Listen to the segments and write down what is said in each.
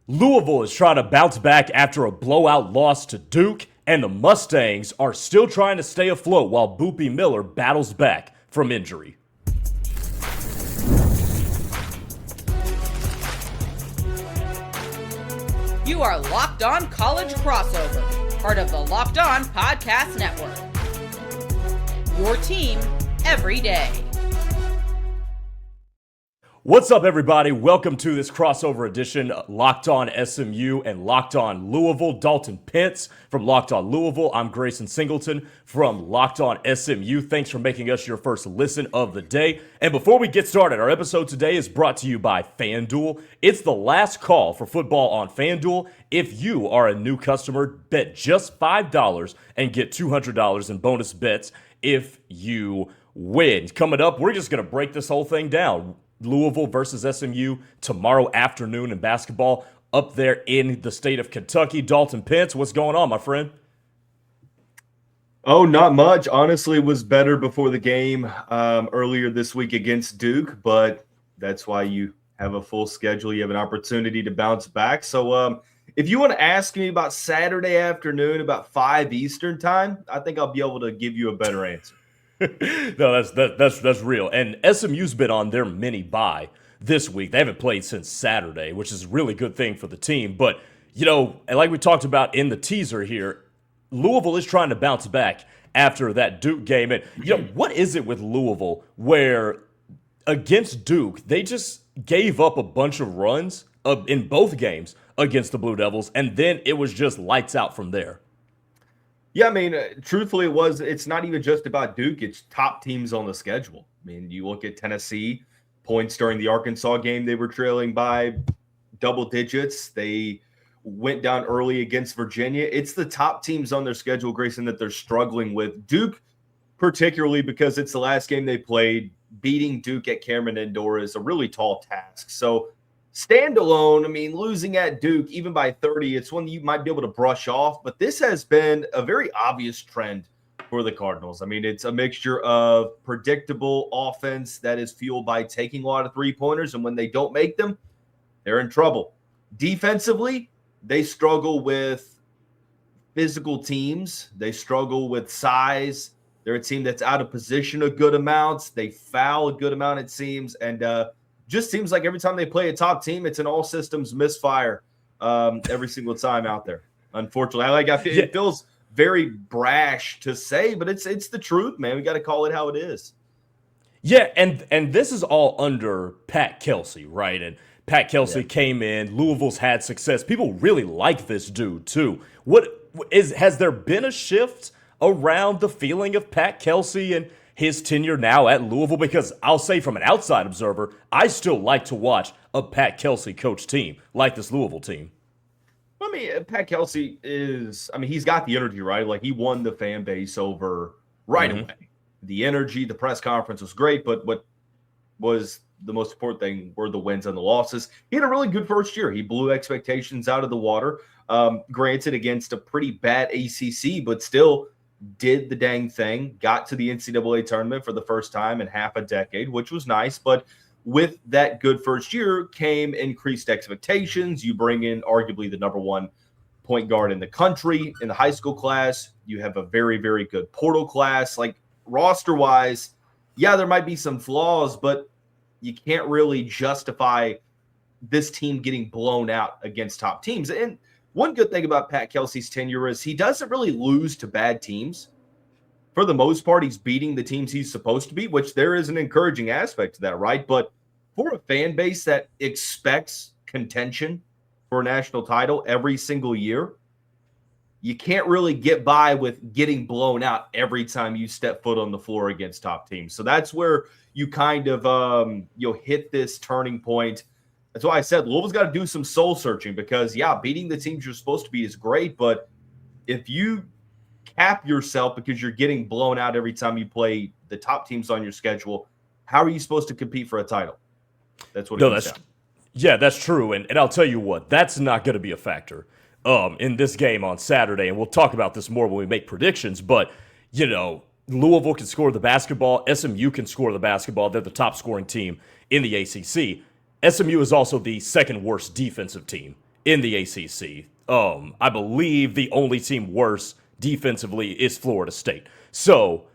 Louisville is trying to bounce back after a blowout loss to Duke, and the Mustangs are still trying to stay afloat while Boopie Miller battles back from injury. You are Locked On College Crossover, part of the Locked On Podcast Network. Your team every day. What's up, everybody? Welcome to this crossover edition, Locked On SMU and Locked On Louisville. Dalton Pence from Locked On Louisville. I'm Grayson Singleton from Locked On SMU. Thanks for making us your first listen of the day. And before we get started, our episode today is brought to you by FanDuel. It's the last call for football on FanDuel. If you are a new customer, bet just $5 and get $200 in bonus bets if you win. Coming up, we're just going to break this whole thing down. Louisville versus SMU tomorrow afternoon in basketball up there in the state of Kentucky. Dalton Pence, what's going on, my friend? Oh, not much. Honestly, it was better before the game earlier this week against Duke, but that's why you have a full schedule. You have an opportunity to bounce back. So if you want to ask me about Saturday afternoon, about 5 Eastern time, I think I'll be able to give you a better answer. No, that's real. And SMU's been on their mini bye this week. They haven't played since Saturday, which is a really good thing for the team. But, you know, like we talked about in the teaser here, Louisville is trying to bounce back after that Duke game. And, you know, what is it with Louisville where against Duke, they just gave up a bunch of runs in both games against the Blue Devils, and then it was just lights out from there? Yeah, I mean, truthfully, it's not even just about Duke. It's top teams on the schedule. I mean, you look at Tennessee, points during the Arkansas game, they were trailing by double digits. They went down early against Virginia. It's the top teams on their schedule, Grayson, that they're struggling with. Duke, particularly because it's the last game they played, beating Duke at Cameron Indoor is a really tall task. So standalone, I mean, losing at Duke, even by 30, it's one you might be able to brush off. But this has been a very obvious trend for the Cardinals. I mean, it's a mixture of predictable offense that is fueled by taking a lot of three-pointers, and when they don't make them, they're in trouble. Defensively, they struggle with physical teams. They struggle with size. They're a team that's out of position a good amount. They foul a good amount, it seems, and just seems like every time they play a top team, it's an all systems misfire every single time out there. Unfortunately, it feels very brash to say, but it's the truth, man. We got to call it how it is. Yeah, and this is all under Pat Kelsey, right? And Pat Kelsey came in. Louisville's had success. People really like this dude too. Has there been a shift around the feeling of Pat Kelsey and his tenure now at Louisville? Because I'll say from an outside observer, I still like to watch a Pat Kelsey coach team like this Louisville team. I mean, Pat Kelsey he's got the energy, right? Like, he won the fan base over right away. The energy, the press conference was great, but what was the most important thing were the wins and the losses. He had a really good first year. He blew expectations out of the water, granted against a pretty bad ACC, but still did the dang thing, got to the NCAA tournament for the first time in half a decade, which was nice. But with that good first year came increased expectations. You bring in arguably the number one point guard in the country in the high school class. You have a very, very good portal class. Like, roster-wise, yeah, there might be some flaws, but you can't really justify this team getting blown out against top teams. And one good thing about Pat Kelsey's tenure is he doesn't really lose to bad teams. For the most part, he's beating the teams he's supposed to beat, which there is an encouraging aspect to that, right? But for a fan base that expects contention for a national title every single year, you can't really get by with getting blown out every time you step foot on the floor against top teams. So that's where you kind of hit this turning point. That's why I said Louisville's got to do some soul searching, because, yeah, beating the teams you're supposed to beat is great, but if you cap yourself because you're getting blown out every time you play the top teams on your schedule, how are you supposed to compete for a title? That's what it comes down. Yeah, that's true, and I'll tell you what, that's not going to be a factor in this game on Saturday, and we'll talk about this more when we make predictions, but, you know, Louisville can score the basketball. SMU can score the basketball. They're the top scoring team in the ACC. SMU is also the second worst defensive team in the ACC. I believe the only team worse defensively is Florida State. So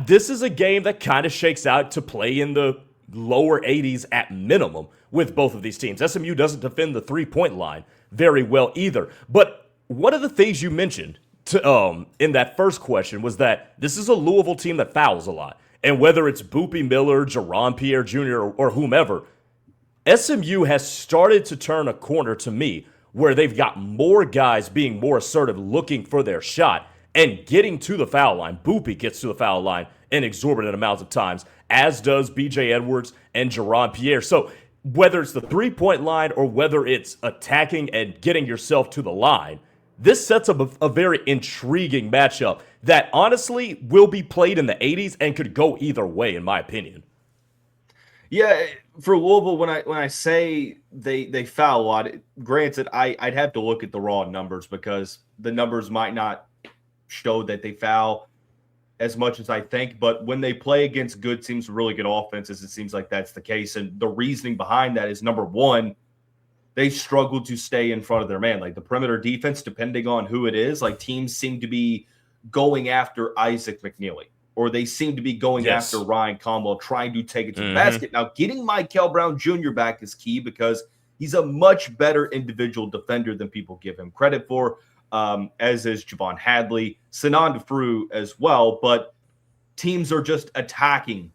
this is a game that kind of shakes out to play in the lower 80s at minimum with both of these teams. SMU doesn't defend the three-point line very well either. But one of the things you mentioned in that first question was that this is a Louisville team that fouls a lot. And whether it's Boopie Miller, Jaron, Pierre Jr., or whomever, SMU has started to turn a corner to me where they've got more guys being more assertive, looking for their shot and getting to the foul line. Boopie gets to the foul line an exorbitant amounts of times, as does BJ Edwards and Jaron Pierre. So whether it's the three-point line or whether it's attacking and getting yourself to the line, this sets up a very intriguing matchup that honestly will be played in the 80s and could go either way, in my opinion. Yeah, for Louisville, when I say they foul a lot, granted, I'd have to look at the raw numbers because the numbers might not show that they foul as much as I think. But when they play against good teams, really good offenses, it seems like that's the case. And the reasoning behind that is, number one, they struggle to stay in front of their man. Like the perimeter defense, depending on who it is, like teams seem to be going after Isaac McNeely, or they seem to be going after Ryan Conwell, trying to take it to the basket. Now, getting Mikel Brown Jr. back is key because he's a much better individual defender than people give him credit for, as is Javon Hadley, Sinan Defru as well. But teams are just attacking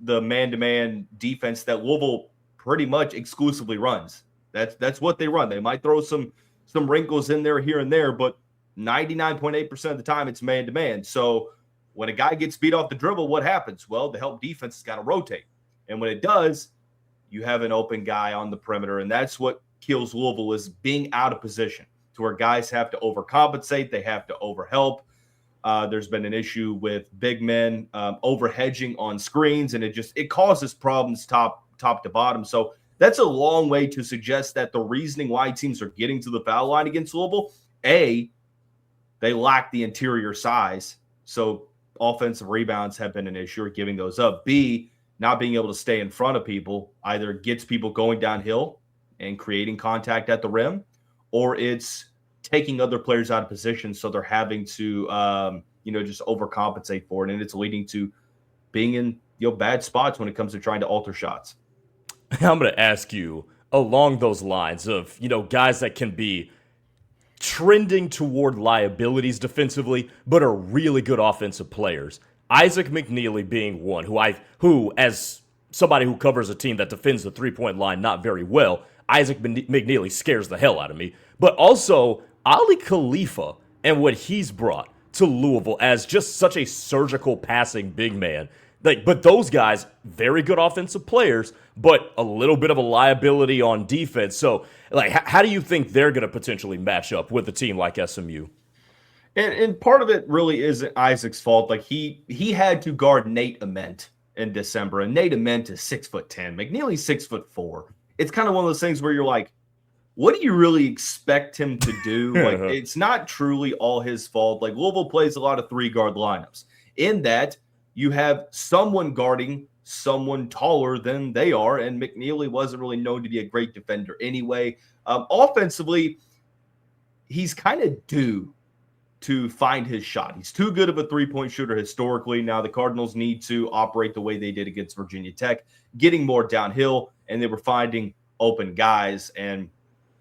the man-to-man defense that Louisville pretty much exclusively runs. That's what they run. They might throw some wrinkles in there here and there, but 99.8% of the time it's man-to-man. So when a guy gets beat off the dribble, what happens? Well, the help defense has got to rotate. And when it does, you have an open guy on the perimeter. And that's what kills Louisville, is being out of position to where guys have to overcompensate. They have to overhelp. There's been an issue with big men overhedging on screens, and it causes problems top to bottom. So that's a long way to suggest that the reasoning why teams are getting to the foul line against Louisville, A, they lack the interior size. So offensive rebounds have been an issue, or giving those up. B, not being able to stay in front of people either gets people going downhill and creating contact at the rim, or it's taking other players out of position, so they're having to just overcompensate for it, and it's leading to being in bad spots when it comes to trying to alter shots. I'm going to ask you along those lines of guys that can be trending toward liabilities defensively, but are really good offensive players. Isaac McNeely being one who, as somebody who covers a team that defends the three-point line not very well, Isaac McNeely scares the hell out of me. But also, Khalifa and what he's brought to Louisville as just such a surgical passing big man. But those guys, very good offensive players, but a little bit of a liability on defense. So, how do you think they're going to potentially match up with a team like SMU? And part of it really isn't Isaac's fault. Like he had to guard Nate Ament in December, and Nate Ament is 6'10". McNeely's 6'4". It's kind of one of those things where you're like, what do you really expect him to do? Like, it's not truly all his fault. Like, Louisville plays a lot of three-guard lineups. In that, you have someone guarding someone taller than they are, and McNeely wasn't really known to be a great defender anyway. Offensively, he's kind of due to find his shot. He's too good of a three-point shooter historically. Now the Cardinals need to operate the way they did against Virginia Tech, getting more downhill, and they were finding open guys, and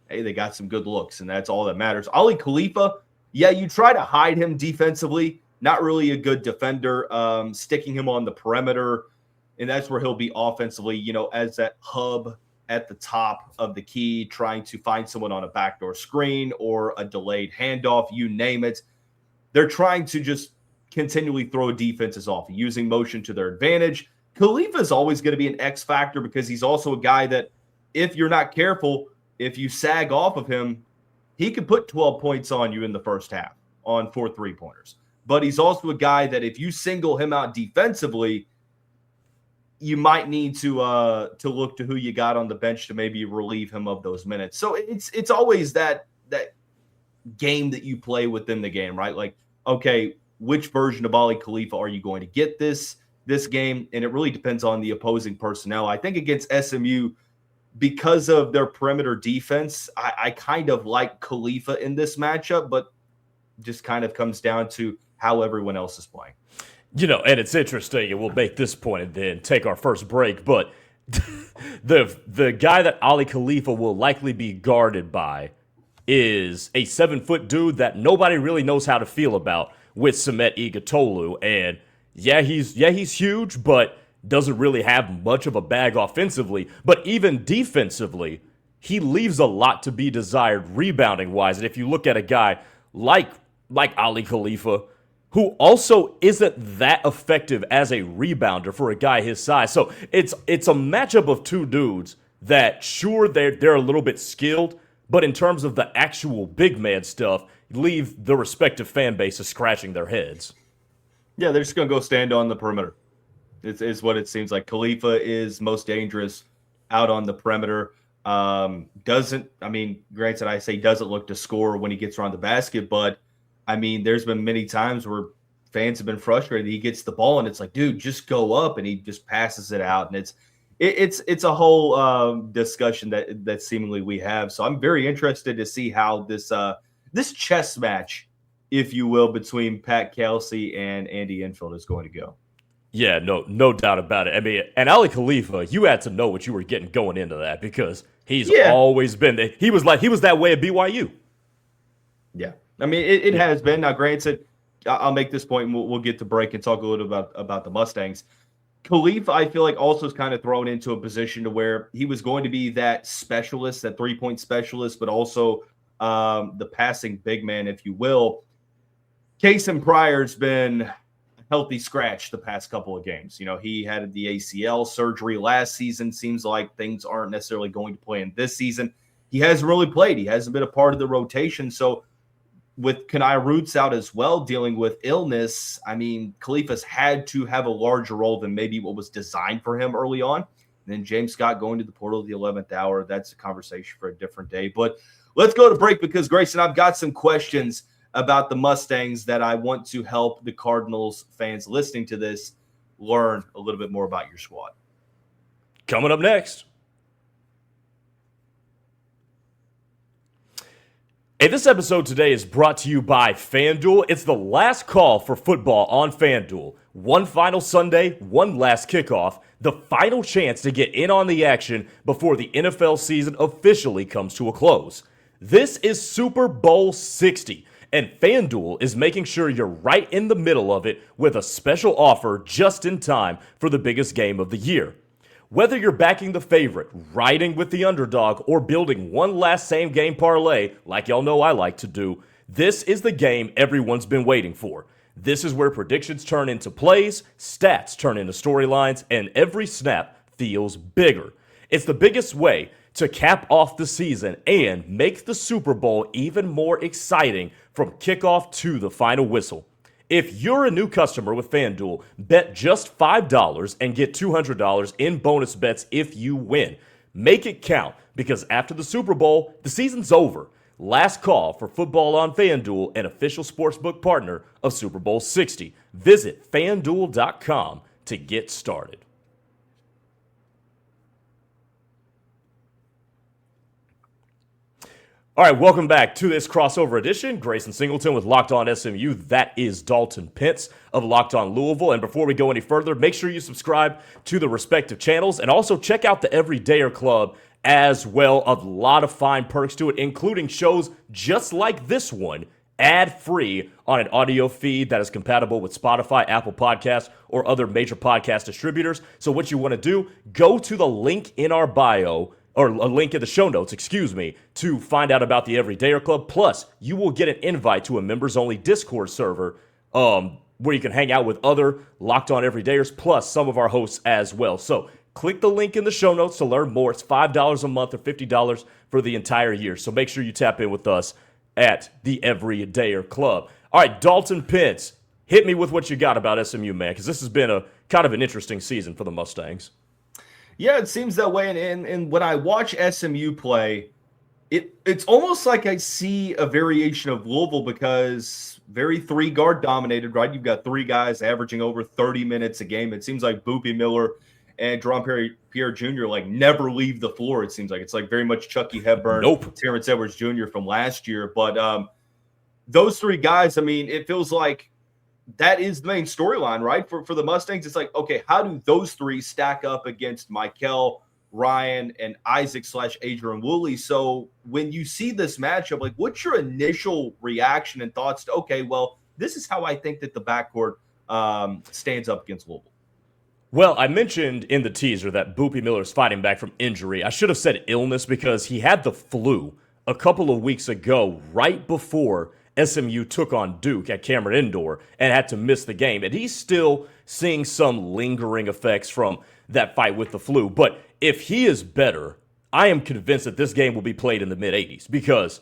hey, they got some good looks, and that's all that matters. Khalifa, yeah, you try to hide him defensively, not really a good defender, sticking him on the perimeter, and that's where he'll be offensively, as that hub at the top of the key, trying to find someone on a backdoor screen or a delayed handoff, you name it. They're trying to just continually throw defenses off, using motion to their advantage. Khalifa is always going to be an X factor because he's also a guy that, if you're not careful, if you sag off of him, he could put 12 points on you in the first half on 4 3-pointers. But he's also a guy that if you single him out defensively, you might need to look to who you got on the bench to maybe relieve him of those minutes. So it's always that game that you play within the game, right? Like, okay, which version of Khalifa are you going to get this game? And it really depends on the opposing personnel. I think against SMU, because of their perimeter defense, I kind of like Khalifa in this matchup, but just kind of comes down to how everyone else is playing. And it's interesting, and we'll make this point and then take our first break, but the guy that Ali Khalifa will likely be guarded by is a 7-foot dude that nobody really knows how to feel about with Samet Igatolu. And he's huge, but doesn't really have much of a bag offensively. But even defensively, he leaves a lot to be desired rebounding wise. And if you look at a guy like Ali Khalifa, who also isn't that effective as a rebounder for a guy his size. So it's a matchup of two dudes that, sure, they're a little bit skilled, but in terms of the actual big man stuff, leave the respective fan bases scratching their heads. Yeah, they're just going to go stand on the perimeter. It's what it seems like. Khalifa is most dangerous out on the perimeter. Granted, I say doesn't look to score when he gets around the basket, but there's been many times where fans have been frustrated. He gets the ball and it's like, dude, just go up, and he just passes it out. And it's a whole discussion that seemingly we have. So I'm very interested to see how this chess match, if you will, between Pat Kelsey and Andy Enfield is going to go. Yeah, no doubt about it. And Ali Khalifa, you had to know what you were getting going into that, because he's always been there. He was that way at BYU. Yeah. It has been. Now, granted, I'll make this point, and we'll get to break and talk a little about the Mustangs. Khalifa, I feel like, also is kind of thrown into a position to where he was going to be that specialist, that three-point specialist, but also the passing big man, if you will. Kason Pryor's been a healthy scratch the past couple of games. He had the ACL surgery last season. Seems like things aren't necessarily going to play in this season. He hasn't really played. He hasn't been a part of the rotation. So with Kenai Roots out as well, dealing with illness, Khalifa's had to have a larger role than maybe what was designed for him early on. And then James Scott going to the portal at the 11th hour. That's a conversation for a different day. But let's go to break, because, Grayson, I've got some questions about the Mustangs that I want to help the Cardinals fans listening to this learn a little bit more about your squad. Coming up next. Hey, this episode today is brought to you by FanDuel. It's the last call for football on FanDuel. One final Sunday, one last kickoff, the final chance to get in on the action before the NFL season officially comes to a close. This is Super Bowl 60, and FanDuel is making sure you're right in the middle of it with a special offer just in time for the biggest game of the year. Whether you're backing the favorite, riding with the underdog, or building one last same-game parlay, like y'all know I like to do, this is the game everyone's been waiting for. This is where predictions turn into plays, stats turn into storylines, and every snap feels bigger. It's the biggest way to cap off the season and make the Super Bowl even more exciting from kickoff to the final whistle. If you're a new customer with FanDuel, bet just $5 and get $200 in bonus bets if you win. Make it count, because after the Super Bowl, the season's over. Last call for football on FanDuel, an official sportsbook partner of Super Bowl 60. Visit FanDuel.com to get started. All right, welcome back to this crossover edition. Grayson Singleton with Locked On SMU. That is Dalton Pence of Locked On Louisville. And before we go any further, make sure you subscribe to the respective channels, and also check out the Everydayer Club as well. A lot of fine perks to it, including shows just like this one, ad-free on an audio feed that is compatible with Spotify, Apple Podcasts, or other major podcast distributors. So what you want to do, go to the link in our bio, or a link in the show notes, to find out about the Everydayer Club. Plus, you will get an invite to a members-only Discord server where you can hang out with other Locked On Everydayers, plus some of our hosts as well. So click the link in the show notes to learn more. It's $5 a month or $50 for the entire year. So make sure you tap in with us at the Everydayer Club. All right, Dalton Pence, hit me with what you got about SMU, man, because this has been a kind of an interesting season for the Mustangs. Yeah, it seems that way. And when I watch SMU play, it's almost like I see a variation of Louisville, because very three-guard dominated, right? You've got three guys averaging over 30 minutes a game. It seems like Boopie, Miller, and Pierre Jr. like never leave the floor. It seems like it's like very much Chucky Hepburn, Terrence Edwards Jr. from last year. But those three guys, I mean, it feels like that is the main storyline, right? For the Mustangs, it's like, okay, how do those three stack up against Mikel, Ryan, and Isaac/Adrian Woolley? So when you see this matchup, like, what's your initial reaction and thoughts to, okay, well, this is how I think that the backcourt stands up against Louisville? Well, I mentioned in the teaser that Boopie Miller is fighting back from injury. I should have said illness because he had the flu a couple of weeks ago, right before SMU took on Duke at Cameron Indoor and had to miss the game. And he's still seeing some lingering effects from that fight with the flu. But if he is better, I am convinced that this game will be played in the mid-80s because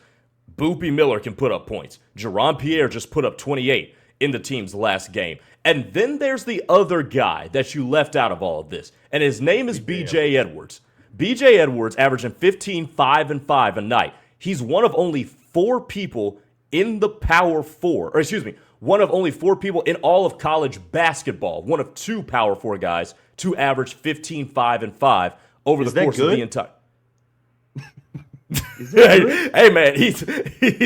Boopie Miller can put up points. Jaron Pierre just put up 28 in the team's last game. And then there's the other guy that you left out of all of this, and his name is B.J. Edwards. B.J. Edwards averaging 15, 5, and 5 a night. He's one of only four people in the Power Four, or excuse me, one of only four people in all of college basketball, one of two Power Four guys to average 15, 5, and 5 over the course of the entire. Hey man, he's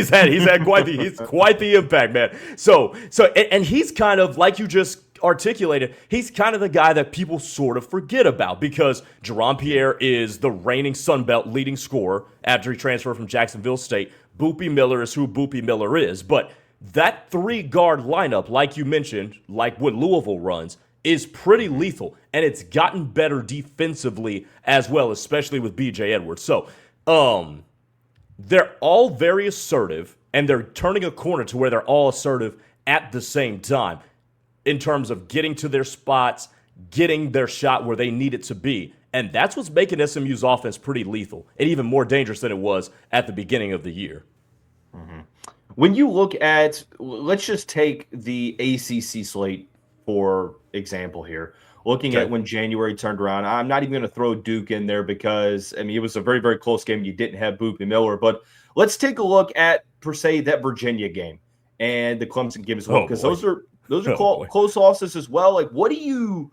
had quite the impact, man. So and he's kind of like you just articulated. He's kind of the guy that people sort of forget about because Jaron Pierre is the reigning Sun Belt leading scorer after he transferred from Jacksonville State. Boopie Miller is who Boopie Miller is, but that three-guard lineup, like you mentioned, like what Louisville runs, is pretty lethal, and it's gotten better defensively as well, especially with B.J. Edwards. So, they're all very assertive, and they're turning a corner to where they're all assertive at the same time in terms of getting to their spots, getting their shot where they need it to be. And that's what's making SMU's offense pretty lethal and even more dangerous than it was at the beginning of the year. Mm-hmm. When you look at, let's just take the ACC slate for example here. Looking at when January turned around, I'm not even going to throw Duke in there because, I mean, it was a very, very close game. You didn't have Boopie Miller. But let's take a look at, per se, that Virginia game and the Clemson game as well, because those are close losses as well. Like, what do you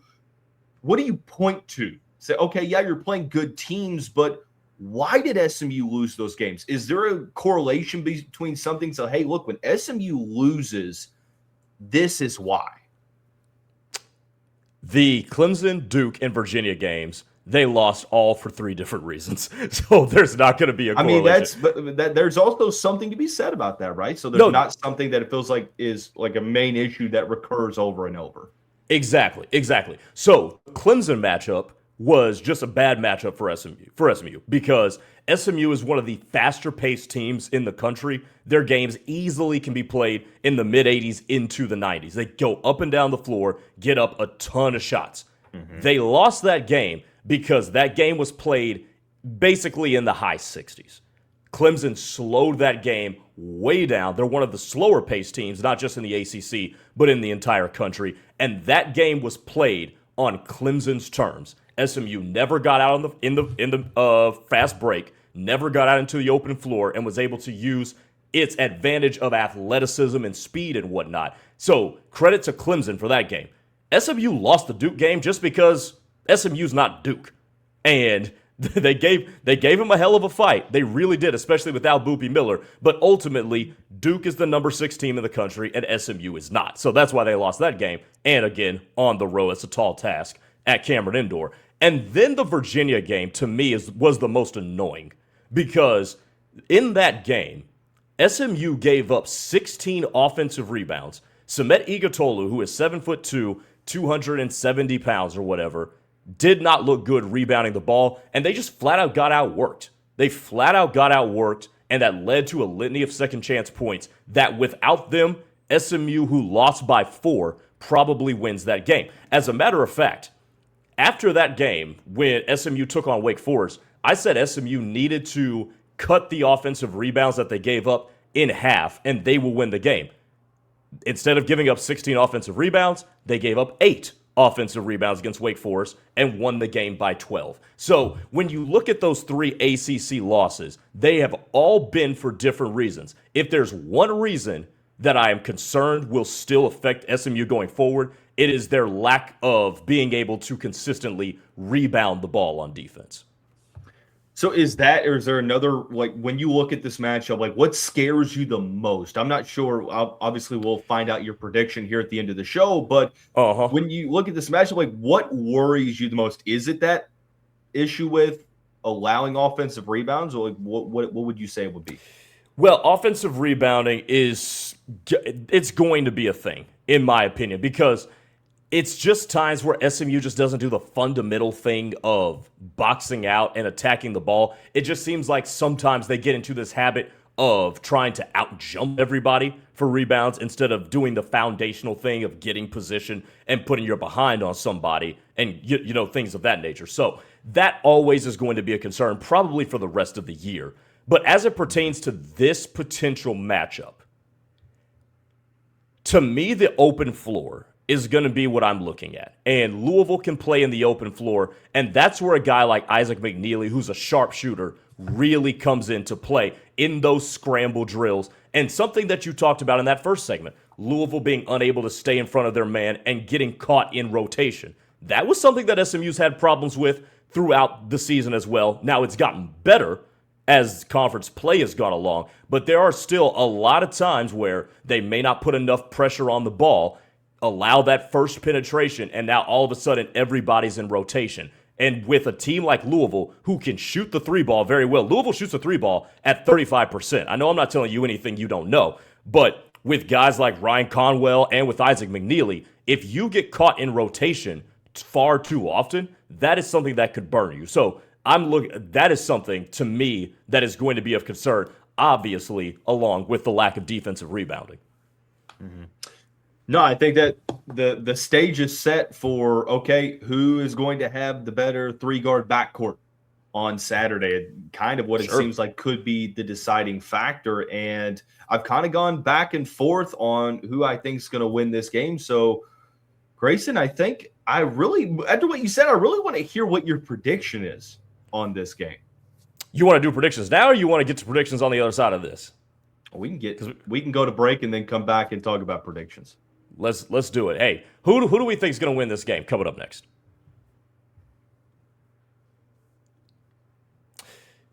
point to? Say, okay, yeah, you're playing good teams, but why did SMU lose those games? Is there a correlation between something? So, hey, look, when SMU loses, this is why. The Clemson, Duke, and Virginia games, they lost all for three different reasons. So there's not going to be a correlation. I mean, there's also something to be said about that, right? So there's not something that it feels like is like a main issue that recurs over and over. Exactly. So Clemson matchup was just a bad matchup for SMU because SMU is one of the faster-paced teams in the country. Their games easily can be played in the mid-80s into the 90s. They go up and down the floor, get up a ton of shots. Mm-hmm. They lost that game because that game was played basically in the high 60s. Clemson slowed that game way down. They're one of the slower-paced teams, not just in the ACC, but in the entire country. And that game was played on Clemson's terms. SMU never got out in the fast break, never got out into the open floor, and was able to use its advantage of athleticism and speed and whatnot. So credit to Clemson for that game. SMU lost the Duke game just because SMU's not Duke, and they gave him a hell of a fight. They really did, especially without Boopie Miller. But ultimately, Duke is the number 6 team in the country, and SMU is not. So that's why they lost that game. And again, on the road, it's a tall task at Cameron Indoor. And then the Virginia game, to me, was the most annoying because in that game, SMU gave up 16 offensive rebounds. Samet Igutolu, who is 7'2", 270 pounds or whatever, did not look good rebounding the ball, and they just flat out got outworked. And that led to a litany of second chance points that without them, SMU, who lost by 4, probably wins that game. As a matter of fact, after that game, when SMU took on Wake Forest, I said SMU needed to cut the offensive rebounds that they gave up in half, and they will win the game. Instead of giving up 16 offensive rebounds, they gave up 8 offensive rebounds against Wake Forest and won the game by 12. So when you look at those 3 ACC losses, they have all been for different reasons. If there's one reason that I am concerned will still affect SMU going forward, It is their lack of being able to consistently rebound the ball on defense. So is that, or is there another, like, when you look at this matchup, like, what scares you the most? I'm not sure. Obviously, we'll find out your prediction here at the end of the show, but when you look at this matchup, like, what worries you the most? Is it that issue with allowing offensive rebounds, or like, what would you say it would be? Well, offensive rebounding it's going to be a thing, in my opinion, because it's just times where SMU just doesn't do the fundamental thing of boxing out and attacking the ball. It just seems like sometimes they get into this habit of trying to out-jump everybody for rebounds instead of doing the foundational thing of getting position and putting your behind on somebody and, things of that nature. So that always is going to be a concern, probably for the rest of the year. But as it pertains to this potential matchup, to me, the open floor is going to be what I'm looking at. And Louisville can play in the open floor, and that's where a guy like Isaac McNeely, who's a sharpshooter, really comes into play in those scramble drills. And something that you talked about in that first segment, Louisville being unable to stay in front of their man and getting caught in rotation. That was something that SMU's had problems with throughout the season as well. Now it's gotten better as conference play has gone along, but there are still a lot of times where they may not put enough pressure on the ball, allow that first penetration, and now all of a sudden everybody's in rotation. And with a team like Louisville, who can shoot the three ball very well, Louisville shoots the three ball at 35%. I know I'm not telling you anything you don't know, but with guys like Ryan Conwell and with Isaac McNeely, if you get caught in rotation far too often, that is something that could burn you. So that is something to me that is going to be of concern, obviously, along with the lack of defensive rebounding. Mm-hmm. No, I think that the stage is set for, okay, who is going to have the better three-guard backcourt on Saturday? Kind of what it seems like could be the deciding factor. And I've kind of gone back and forth on who I think is going to win this game. So, Grayson, I think after what you said, I really want to hear what your prediction is on this game. You want to do predictions now, or you want to get to predictions on the other side of this? We can go to break and then come back and talk about predictions. Let's do it. Hey, who do we think is going to win this game? Coming up next.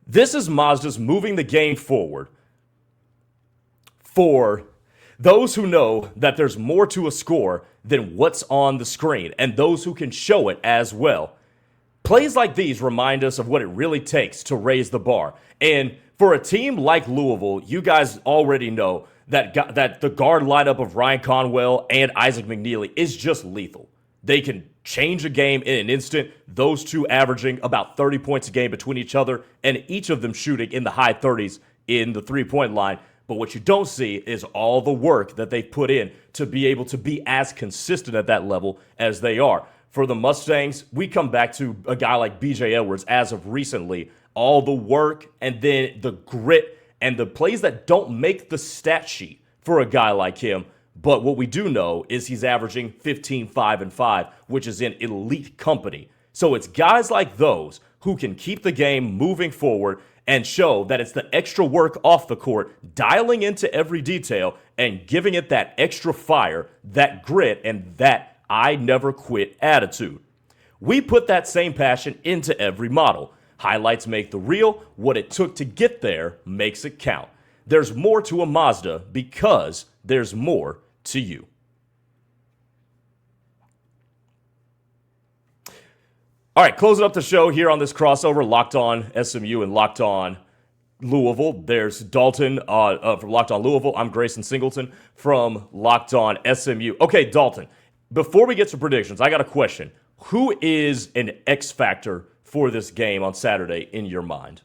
This is Mazda's moving the game forward for those who know that there's more to a score than what's on the screen, and those who can show it as well. Plays like these remind us of what it really takes to raise the bar. And for a team like Louisville, you guys already know that the guard lineup of Ryan Conwell and Isaac McNeely is just lethal. They can change a game in an instant, those two averaging about 30 points a game between each other, and each of them shooting in the high 30s in the three-point line. But what you don't see is all the work that they've put in to be able to be as consistent at that level as they are. For the Mustangs, we come back to a guy like B.J. Edwards as of recently. All the work and then the grit and the plays that don't make the stat sheet for a guy like him. But what we do know is he's averaging 15, 5, and 5, which is in elite company. So it's guys like those who can keep the game moving forward and show that it's the extra work off the court, dialing into every detail and giving it that extra fire, that grit, and that I never quit attitude. We put that same passion into every model. Highlights make the reel. What it took to get there makes it count. There's more to a Mazda because there's more to you. All right, closing up the show here on this crossover, Locked On SMU and Locked On Louisville. There's Dalton from Locked On Louisville. I'm Grayson Singleton from Locked On SMU. Okay, Dalton, before we get to predictions, I got a question. Who is an X factor for this game on Saturday in your mind?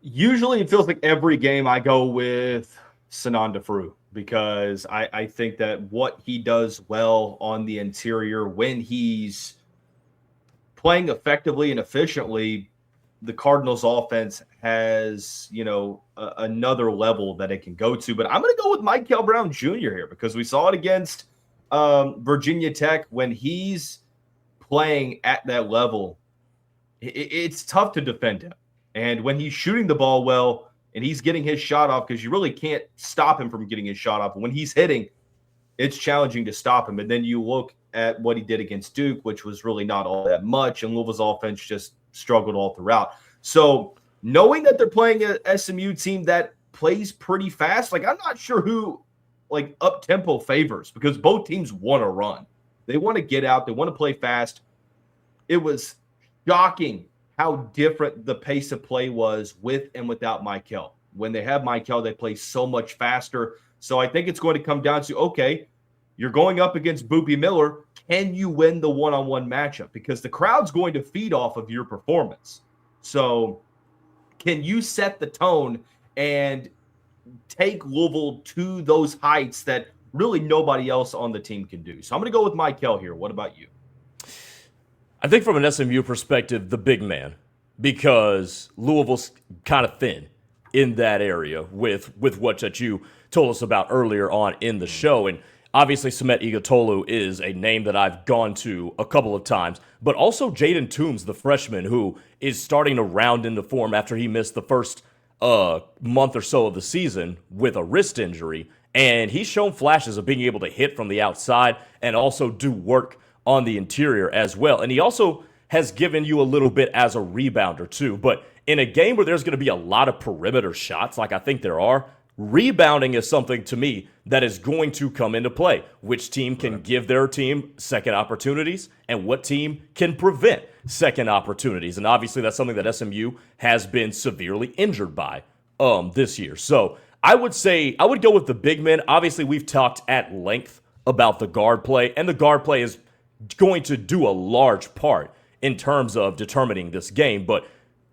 Usually it feels like every game I go with Sananda Fru because I think that what he does well on the interior when he's playing effectively and efficiently, the Cardinals offense has, another level that it can go to. But I'm going to go with Mikel Brown Jr. here because we saw it against Virginia Tech. When he's playing at that level, it's tough to defend him. And when he's shooting the ball well and he's getting his shot off, because you really can't stop him from getting his shot off. When he's hitting, it's challenging to stop him. And then you look at what he did against Duke, which was really not all that much, and Louisville's offense just struggled all throughout. So knowing that they're playing a SMU team that plays pretty fast, like I'm not sure who like up-tempo favors, because both teams want to run. They want to get out. They want to play fast. It was shocking how different the pace of play was with and without Mikel. When they have Mikel, they play so much faster. So I think it's going to come down to, okay, you're going up against Boopie Miller. Can you win the one-on-one matchup? Because the crowd's going to feed off of your performance. So can you set the tone and take Louisville to those heights that really nobody else on the team can do? So I'm going to go with Mikel here. What about you? I think from an SMU perspective, the big man, because Louisville's kind of thin in that area with what that you told us about earlier on in the show. And obviously, Samet Igutolu is a name that I've gone to a couple of times, but also Jaden Toombs, the freshman, who is starting to round into form after he missed the first month or so of the season with a wrist injury. And he's shown flashes of being able to hit from the outside and also do work on the interior as well. And he also has given you a little bit as a rebounder too. But in a game where there's going to be a lot of perimeter shots, like I think there are, rebounding is something to me that is going to come into play. Which team can give their team second opportunities and what team can prevent second opportunities. And obviously that's something that SMU has been severely injured by this year. So I would say I would go with the big men. Obviously we've talked at length about the guard play, and the guard play is going to do a large part in terms of determining this game. But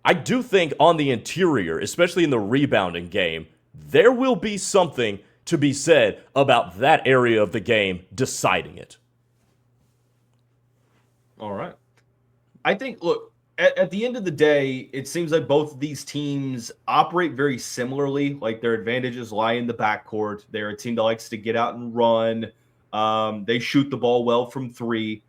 I do think on the interior, especially in the rebounding game, there will be something to be said about that area of the game deciding it. All right. I think, look, at the end of the day, it seems like both of these teams operate very similarly. Like their advantages lie in the backcourt. They're a team that likes to get out and run. They shoot the ball well from three.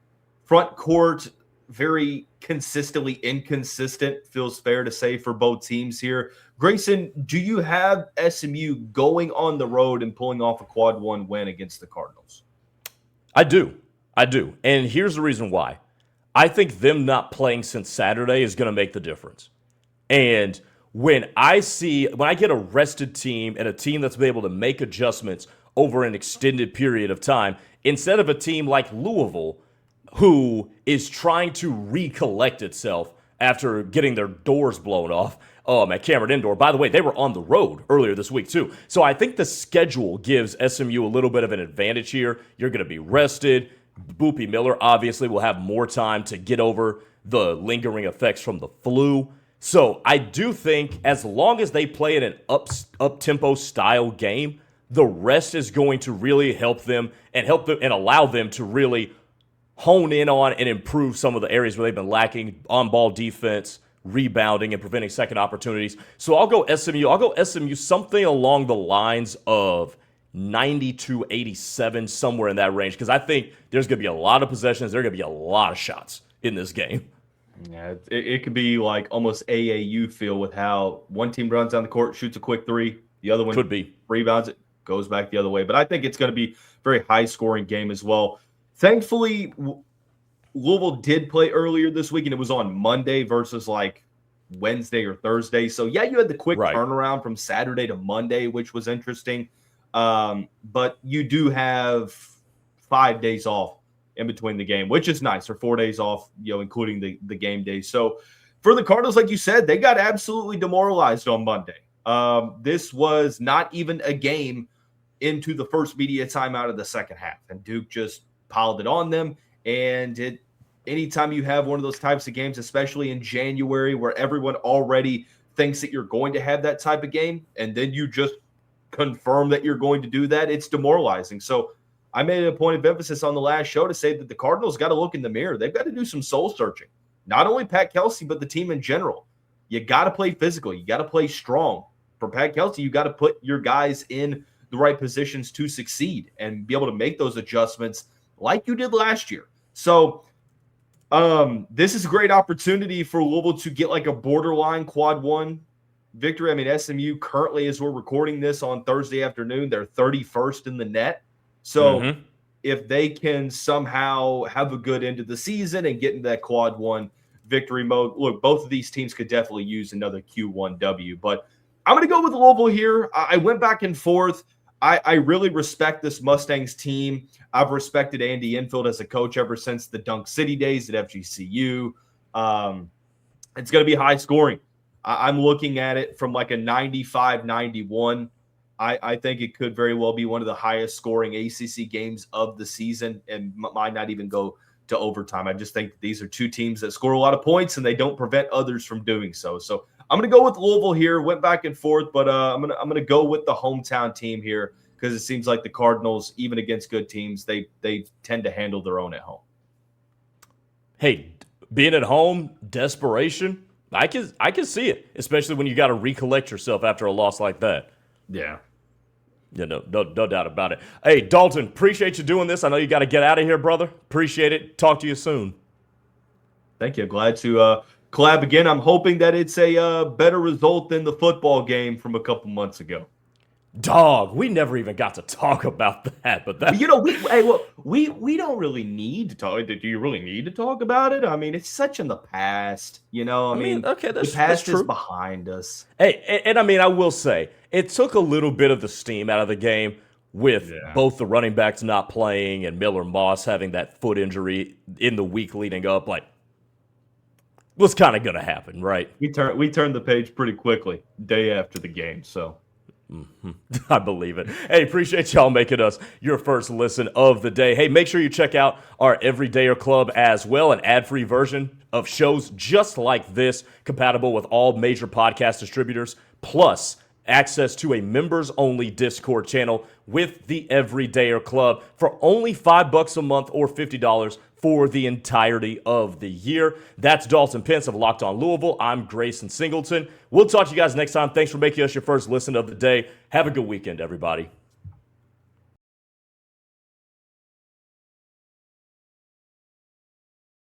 Front court, very consistently inconsistent, feels fair to say, for both teams here. Grayson, do you have SMU going on the road and pulling off a quad one win against the Cardinals? I do. And here's the reason why. I think them not playing since Saturday is going to make the difference. And when I get a rested team and a team that's been able to make adjustments over an extended period of time, instead of a team like Louisville, who is trying to recollect itself after getting their doors blown off at Cameron Indoor. By the way, they were on the road earlier this week too. So I think the schedule gives SMU a little bit of an advantage here. You're going to be rested. Boopie Miller obviously will have more time to get over the lingering effects from the flu. So I do think as long as they play in an up-tempo style game, the rest is going to really help them and allow them to really hone in on and improve some of the areas where they've been lacking: on-ball defense, rebounding, and preventing second opportunities. So I'll go SMU. I'll go SMU something along the lines of 90-87, somewhere in that range, because I think there's going to be a lot of possessions. There are going to be a lot of shots in this game. Yeah, it could be like almost AAU feel with how one team runs down the court, shoots a quick three, the other one could be rebounds it, goes back the other way. But I think it's going to be a very high-scoring game as well. Thankfully, Louisville did play earlier this week, and it was on Monday versus like Wednesday or Thursday. So, yeah, you had the quick turnaround from Saturday to Monday, which was interesting. But you do have 5 days off in between the game, which is nice, or 4 days off, including the game day. So for the Cardinals, like you said, they got absolutely demoralized on Monday. This was not even a game into the first media timeout of the second half, and Duke just piled it on them. And anytime you have one of those types of games, especially in January, where everyone already thinks that you're going to have that type of game, and then you just confirm that you're going to do that, it's demoralizing. So I made it a point of emphasis on the last show to say that the Cardinals got to look in the mirror. They've got to do some soul searching. Not only Pat Kelsey, but the team in general. You got to play physical. You got to play strong. For Pat Kelsey, you got to put your guys in the right positions to succeed and be able to make those adjustments like you did last year. So this is a great opportunity for Louisville to get like a borderline quad one victory. I mean, SMU currently, as we're recording this on Thursday afternoon, they're 31st in the net. So if they can somehow have a good end of the season and get into that quad one victory mode, look, both of these teams could definitely use another Q1W. But I'm going to go with Louisville here. I went back and forth. I really respect this Mustangs team. I've respected Andy Enfield as a coach ever since the Dunk City days at FGCU. It's going to be high scoring. I'm looking at it from like a 95-91. I think it could very well be one of the highest scoring ACC games of the season and might not even go to overtime. I just think these are two teams that score a lot of points and they don't prevent others from doing so. So I'm going to go with Louisville here. Went back and forth, but I'm going to go with the hometown team here because it seems like the Cardinals, even against good teams, they tend to handle their own at home. Hey, being at home, desperation, I can see it, especially when you got to recollect yourself after a loss like that. Yeah. Yeah, no doubt about it. Hey, Dalton, appreciate you doing this. I know you got to get out of here, brother. Appreciate it. Talk to you soon. Thank you. Glad to collab again. I'm hoping that it's a better result than the football game from a couple months ago. Dog, we never even got to talk about that. But that, we don't really need to talk. Do you really need to talk about it? I mean, it's such in the past. I mean, okay, the past is behind us. Hey, and I mean, I will say it took a little bit of the steam out of the game with both the running backs not playing and Miller Moss having that foot injury in the week leading up. Like, what's kind of going to happen, right? We turned the page pretty quickly day after the game, so. I believe it. Hey, appreciate y'all making us your first listen of the day. Hey, make sure you check out our Everydayer Club as well, an ad-free version of shows just like this, compatible with all major podcast distributors, plus access to a members-only Discord channel with the Everydayer Club for only $5 a month or $50 for the entirety of the year. That's Dalton Pence of Locked On Louisville. I'm Grayson Singleton. We'll talk to you guys next time. Thanks for making us your first listen of the day. Have a good weekend, everybody.